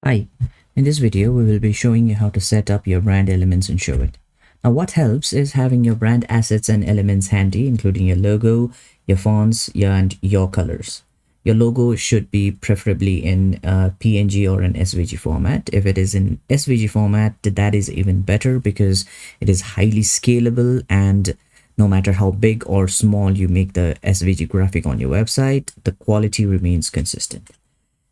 Hi, in this video we will be showing you how to set up your brand elements in ShowIt. Now what helps is having your brand assets and elements handy, including your logo, your fonts, and your colors. Your logo should be preferably in PNG or an SVG format. If it is in SVG format, that is even better because it is highly scalable, and no matter how big or small you make the SVG graphic on your website, the quality remains consistent.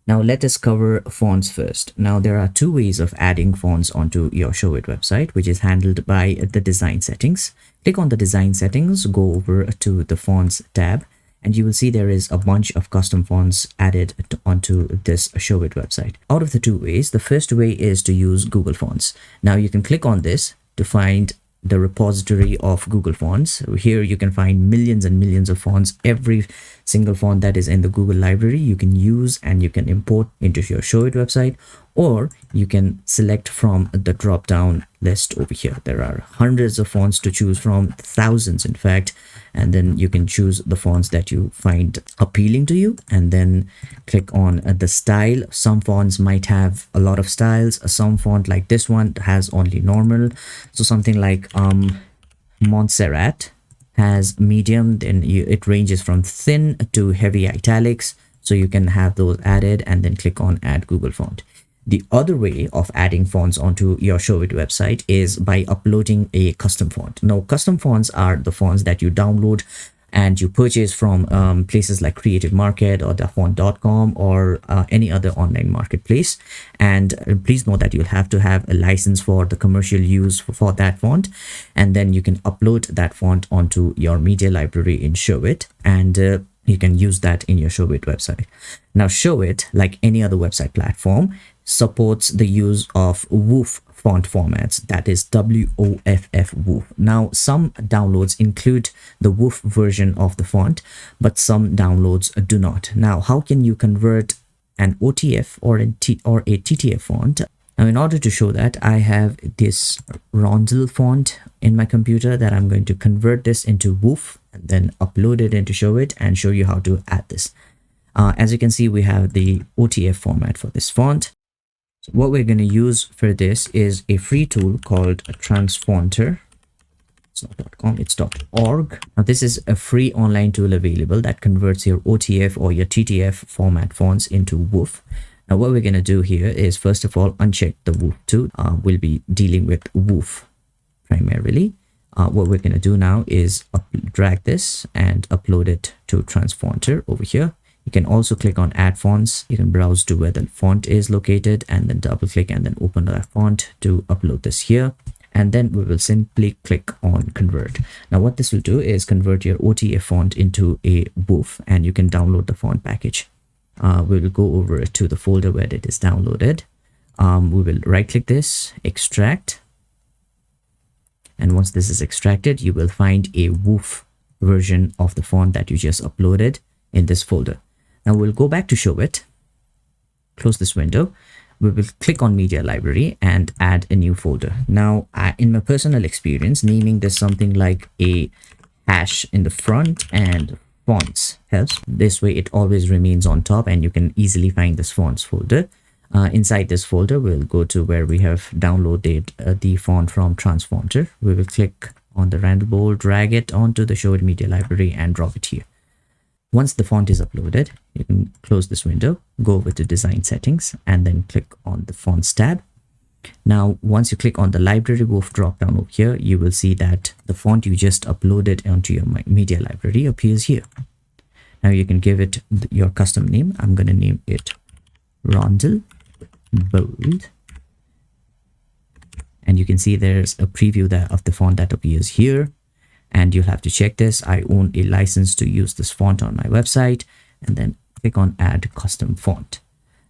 Now let us cover fonts first. Now there are two ways of adding fonts onto your ShowIt website, which is handled by the design settings. Click on the design settings, go over to the fonts tab, and you will see there is a bunch of custom fonts added onto this ShowIt website. Out of the two ways, the first way is to use Google Fonts. Now you can click on this to find the repository of Google Fonts. Here you can find millions and millions of fonts. Every single font that is in the Google library you can use and you can import into your ShowIt website, or you can select from the drop down list over here. There are hundreds of fonts to choose from, thousands in fact, and then you can choose the fonts that you find appealing to you and then click on the style. Some fonts might have a lot of styles. Some font like this one has only normal, so something like Montserrat has medium, then it ranges from thin to heavy italics, so you can have those added and then click on add Google font. The other way of adding fonts onto your ShowIt website is by uploading a custom font. Now, custom fonts are the fonts that you download and you purchase from places like Creative Market or dafont.com or any other online marketplace. And please note that you'll have to have a license for the commercial use for that font, and then you can upload that font onto your media library in ShowIt, and you can use that in your ShowIt website. Now ShowIt, like any other website platform, supports the use of WOOF font formats, that is WOFF WOOF. Now some downloads include the WOOF version of the font, but some downloads do not. Now how can you convert an OTF or a TTF font? Now in order to show that, I have this Rondel font in my computer that I'm going to convert this into WOOF and then upload it into ShowIt and show you how to add this. As you can see, we have the OTF format for this font. So what we're going to use for this is a free tool called Transfonter. It's not .com, it's .org. Now this is a free online tool available that converts your OTF or your TTF format fonts into WOOF. Now what we're going to do here is, first of all, uncheck the WOOF tool. We'll be dealing with WOOF primarily. What we're going to do now is drag this and upload it to Transfonter over here. You can also click on add fonts. You can browse to where the font is located and then double click and then open that font to upload this here. And then we will simply click on convert. Now what this will do is convert your OTF font into a WOOF, and you can download the font package. We will go over to the folder where it is downloaded. We will right click this, extract. And once this is extracted, you will find a WOOF version of the font that you just uploaded in this folder. Now we'll go back to ShowIt, close this window. We will click on media library and add a new folder. Now in my personal experience, naming this something like a hash in the front and fonts helps. This way it always remains on top and you can easily find this fonts folder. Inside this folder, we'll go to where we have downloaded the font from Transfonter. We will click on the random bowl, drag it onto the ShowIt media library and drop it here. Once the font is uploaded, you can close this window, go over to design settings, and then click on the fonts tab. Now, once you click on the library WOOF drop down over here, you will see that the font you just uploaded onto your media library appears here. Now you can give it your custom name. I'm going to name it Rondel Bold. And you can see there's a preview of the font that appears here. And you'll have to check this. I own a license to use this font on my website, and then click on add custom font.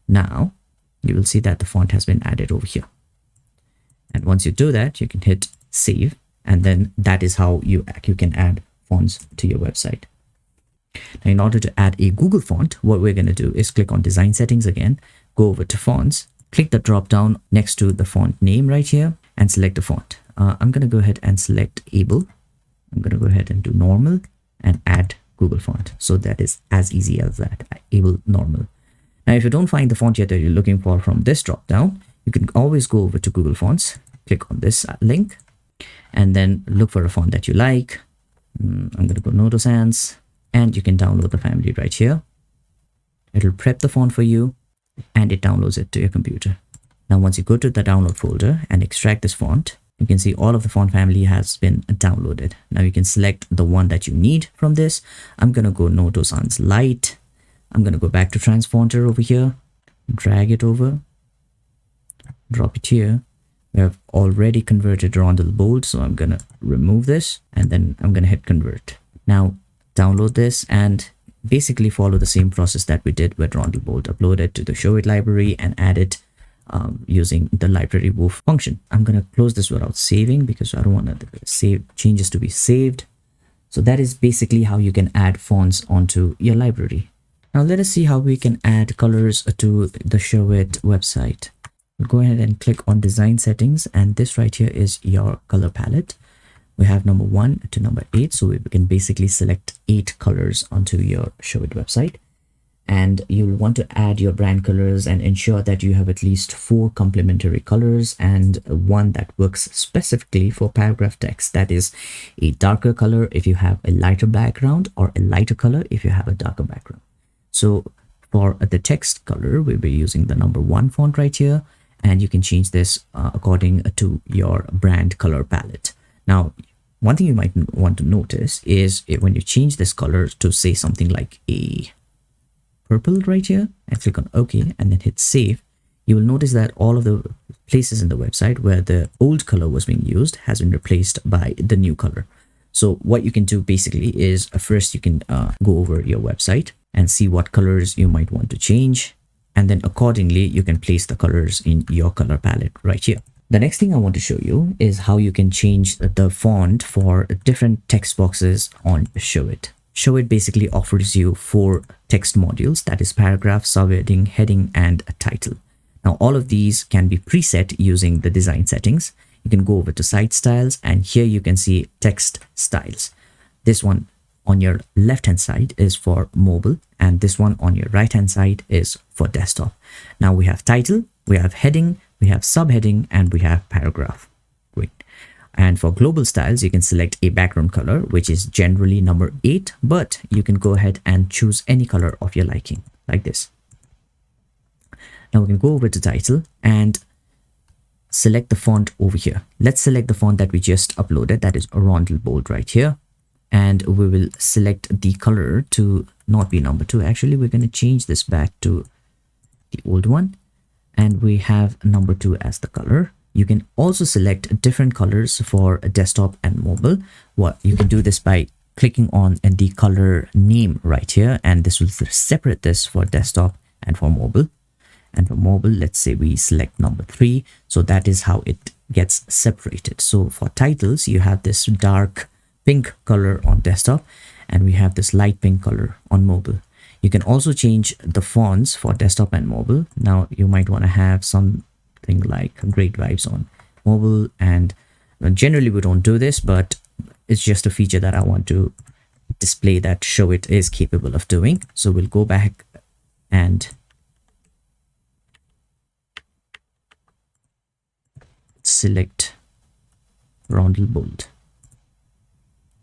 Now you will see that the font has been added over here. And once you do that, you can hit save, and then that is how you can add fonts to your website. Now in order to add a Google font, what we're going to do is click on design settings again, go over to fonts, click the drop down next to the font name right here and select the font. I'm going to go ahead and select Able. I'm going to go ahead and do normal and add Google font. So that is as easy as that, Able normal. Now, if you don't find the font yet that you're looking for from this drop down, you can always go over to Google Fonts, click on this link, and then look for a font that you like. I'm going to go Noto Sans, and you can download the family right here. It'll prep the font for you, and it downloads it to your computer. Now, once you go to the download folder and extract this font, you can see all of the font family has been downloaded. Now you can select the one that you need from this. I'm going to go Noto Sans Light. I'm going to go back to Transfonter over here, drag it over, drop it here. We have already converted Rondel Bold, so I'm going to remove this, and then I'm going to hit convert. Now download this and basically follow the same process that we did with Rondel Bold. Upload it to the ShowIt library and add it using the library woof function. I'm going to close this without saving because I don't want to save changes to be saved. So that is basically how you can add fonts onto your library. Now let us see how we can add colors to the ShowIt website. We'll go ahead and click on design settings, and this right here is your color palette. We have number 1 to number 8, so we can basically select 8 colors onto your ShowIt website. And you'll want to add your brand colors and ensure that you have at least 4 complementary colors and one that works specifically for paragraph text. That is a darker color if you have a lighter background, or a lighter color if you have a darker background. So for the text color, we'll be using the number 1 font right here, and you can change this according to your brand color palette. Now, one thing you might want to notice is when you change this color to say something like a purple right here, and click on OK and then hit save, you will notice that all of the places in the website where the old color was being used has been replaced by the new color. So what you can do basically is first you can go over your website and see what colors you might want to change, and then accordingly you can place the colors in your color palette right here. The next thing I want to show you is how you can change the font for different text boxes on ShowIt. ShowIt basically offers you 4 text modules, that is paragraph, subheading, heading, and a title. Now all of these can be preset using the design settings. You can go over to site styles, and here you can see text styles. This one on your left hand side is for mobile, and this one on your right hand side is for desktop. Now we have title, we have heading, we have subheading, and we have paragraph. Great. And for global styles, you can select a background color, which is generally number 8, but you can go ahead and choose any color of your liking, like this. Now we can go over to title and select the font over here. Let's select the font that we just uploaded, that is Rondel Bold right here. And we will select the color to not be number 2. Actually, we're going to change this back to the old one. And we have number 2 as the color. You can also select different colors for desktop and mobile. You can do this by clicking on the color name right here, and this will separate this for desktop and for mobile. And for mobile, let's say we select number 3. So that is how it gets separated. So for titles, you have this dark pink color on desktop, and we have this light pink color on mobile. You can also change the fonts for desktop and mobile. Now you might want to have something like Great Vibes on mobile, and generally we don't do this, but it's just a feature that I want to display that ShowIt is capable of doing. So we'll go back and select Rondel Bold,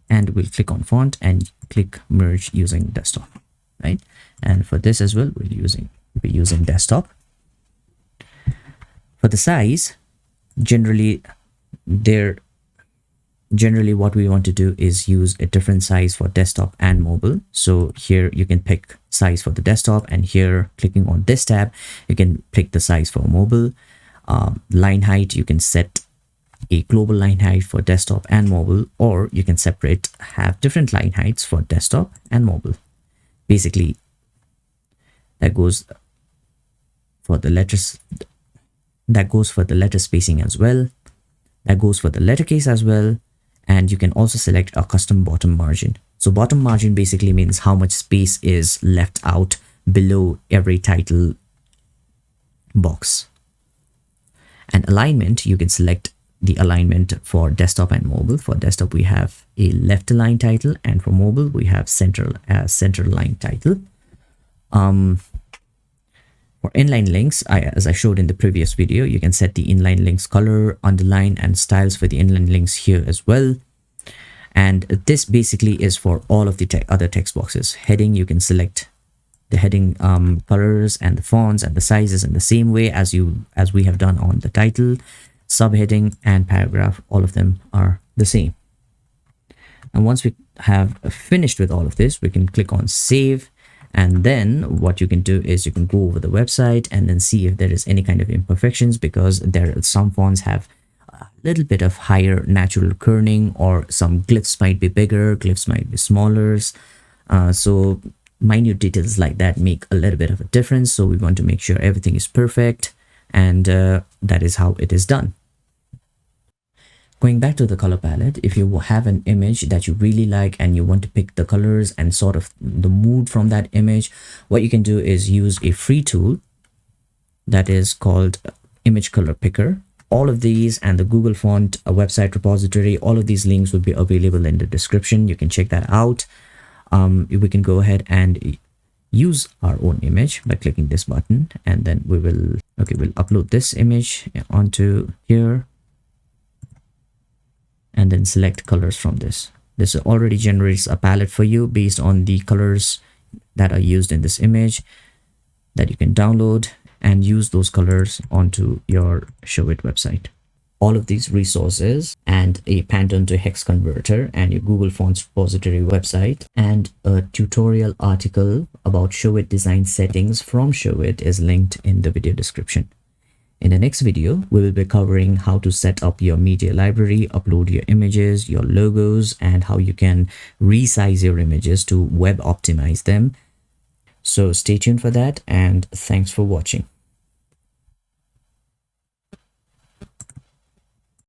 and we'll click on font and click merge using desktop, right? And for this as well, we'll be using desktop. For the size, generally what we want to do is use a different size for desktop and mobile. So here you can pick size for the desktop, and here clicking on this tab you can pick the size for mobile. Line height, you can set a global line height for desktop and mobile, or you can have different line heights for desktop and mobile. Basically that goes for the letters, that goes for the letter spacing as well, that goes for the letter case as well. And you can also select a custom bottom margin. So bottom margin basically means how much space is left out below every title box. And alignment, you can select the alignment for desktop and mobile. For desktop we have a left align title, and for mobile we have center align title. For inline links, as I showed in the previous video, you can set the inline links color, underline, and styles for the inline links here as well. And this basically is for all of the other text boxes. Heading, you can select the heading colors and the fonts and the sizes in the same way as we have done on the title. Subheading and paragraph, all of them are the same. And once we have finished with all of this, we can click on save. And then what you can do is you can go over the website and then see if there is any kind of imperfections, because some fonts have a little bit of higher natural kerning, or some glyphs might be bigger, glyphs might be smaller. So minute details like that make a little bit of a difference. So we want to make sure everything is perfect, and that is how it is done. Going back to the color palette, if you have an image that you really like and you want to pick the colors and sort of the mood from that image, what you can do is use a free tool that is called Image Color Picker. All of these and the Google Font website repository, all of these links will be available in the description. You can check that out. We can go ahead and use our own image by clicking this button, and then we'll upload this image onto here, and then select colors from this. This already generates a palette for you based on the colors that are used in this image that you can download and use those colors onto your ShowIt website. All of these resources and a Pantone to hex converter and your Google Fonts repository website and a tutorial article about ShowIt design settings from ShowIt is linked in the video description. In the next video, we will be covering how to set up your media library, upload your images, your logos, and how you can resize your images to web optimize them. So stay tuned for that, and thanks for watching.